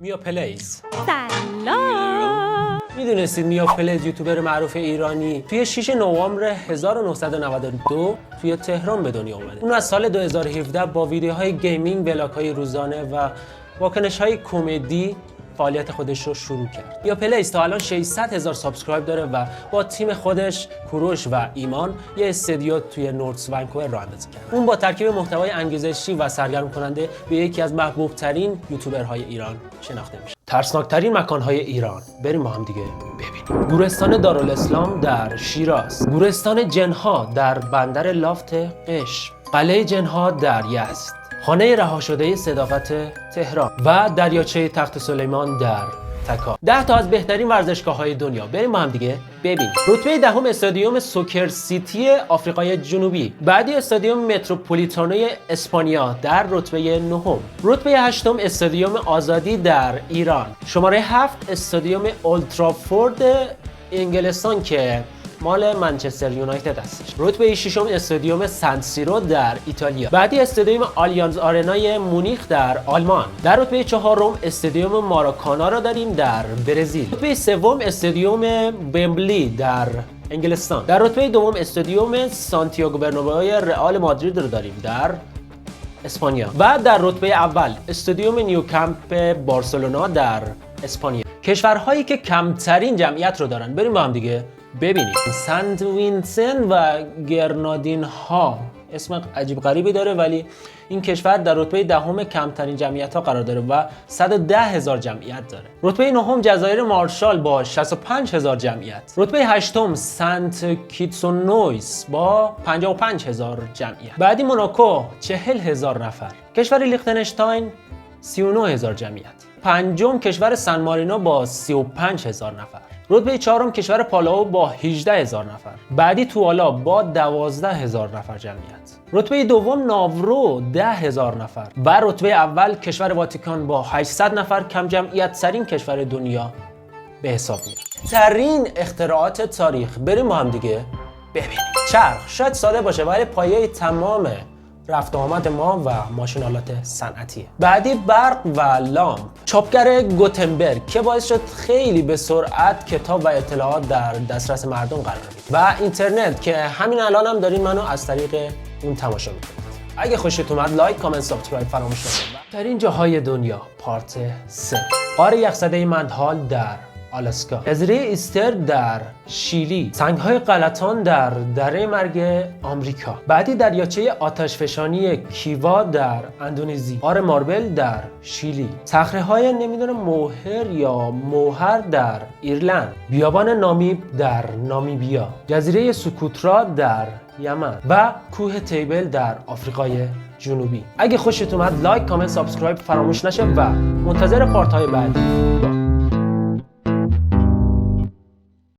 میا پلیز. سلام. میدونستید میا پلیز یوتیوبر معروف ایرانی توی 6 نوامبر 1992 توی تهران به دنیا اومده. اون از سال 2017 با ویدیوهای گیمینگ، ولاگ‌های روزانه و واکنش‌های کمدی فعالیت خودش رو شروع کرد. میا پلیز تا الان 600,000 سابسکرایب داره و با تیم خودش کوروش و ایمان یه استودیو توی نورتس ونکوور راه اندازی کرد. اون با ترکیب محتوای انگیزشی و سرگرم کننده به یکی از محبوب ترین یوتیوبرهای ایران شناخته میشه. ترسناکترین مکانهای ایران، بریم با هم دیگه ببینیم. گورستان دارالاسلام در شیراز، گورستان جنها در بندر لافت قشم، قلعه جنها در یزد، خانه رها شده صداقت تهران و دریاچه تخت سلیمان در تکا. 10 تا از بهترین ورزشگاه‌های دنیا، بریم با هم دیگه ببینیم. رتبه دهم استادیوم سوکر سیتی آفریقای جنوبی، بعدی استادیوم متروپولیتانو اسپانیا در رتبه نهم. رتبه هشتم استادیوم آزادی در ایران. شماره 7 استادیوم اولترافورد انگلستان که مال منچستر یونایتد هستش. رتبه ششم استادیوم سن سیرو در ایتالیا. بعدی استادیوم آلیانز آرنای مونیخ در آلمان. در رتبه چهارم استادیوم ماراکانا را داریم در برزیل. رتبه سوم استادیوم ومبلی در انگلستان. در رتبه دوم استادیوم سانتیاگو برنابئو رئال مادرید رو داریم در اسپانیا. و در رتبه اول استادیوم نیوکامپ بارسلونا در اسپانیا. کشورهایی که کمترین جمعیت رو دارن، بریم با هم دیگه ببینیم. سنت وینسن و گرنادین ها، اسم عجیب غریبی داره، ولی این کشور در رتبه دهم کمترین جمعیت ها قرار داره و 110,000 جمعیت داره. رتبه نهم جزایر مارشال با 65,000 جمعیت. رتبه هشتم سنت کیتسون نویس با 55,000 جمعیت. بعدی موناکو 40,000 نفر. کشور لیختنشتاین 39,000 جمعیت. پنجم کشور سن مارینو با 35,000 نفر. رتبه چهارم کشور پالاو با 18,000 نفر. بعدی توالا با 12,000 نفر جمعیت. رتبه دوم ناورو 10,000 نفر و رتبه اول کشور واتیکان با 800 نفر، کم جمعیت ترین کشور دنیا به حساب میاد. ترین اختراعات تاریخ، بریم با هم دیگه ببینیم. چرخ شاید ساده باشه ولی پایه تمام رفت آمد ما و ماشینالات صنعتیه. بعدی برق و لامپ. چاپگر گوتنبرگ که باعث شد خیلی به سرعت کتاب و اطلاعات در دسترس مردم قرار بگیره. و اینترنت که همین الان هم دارین منو از طریق اون تماشا میکنید. اگه خوشت اومد لایک، کامنت، سابسکرایب فراموش نکنید. در این جاهای دنیا پارت 3. غار یخزده مندهال در آلاسکا، جزیره ایستر در شیلی، سنگ‌های غلطان در دره مرگ آمریکا. بعدی دریاچه آتشفشانی کیوا در اندونزی، غار ماربل در شیلی، صخره‌های موهر یا موهر در ایرلند، بیابان نامیب در نامیبیا، جزیره سوکوترا در یمن و کوه تیبل در آفریقای جنوبی. اگه خوشت اومد لایک، کامنت، سابسکرایب فراموش نشه و منتظر پارت‌های بعدی.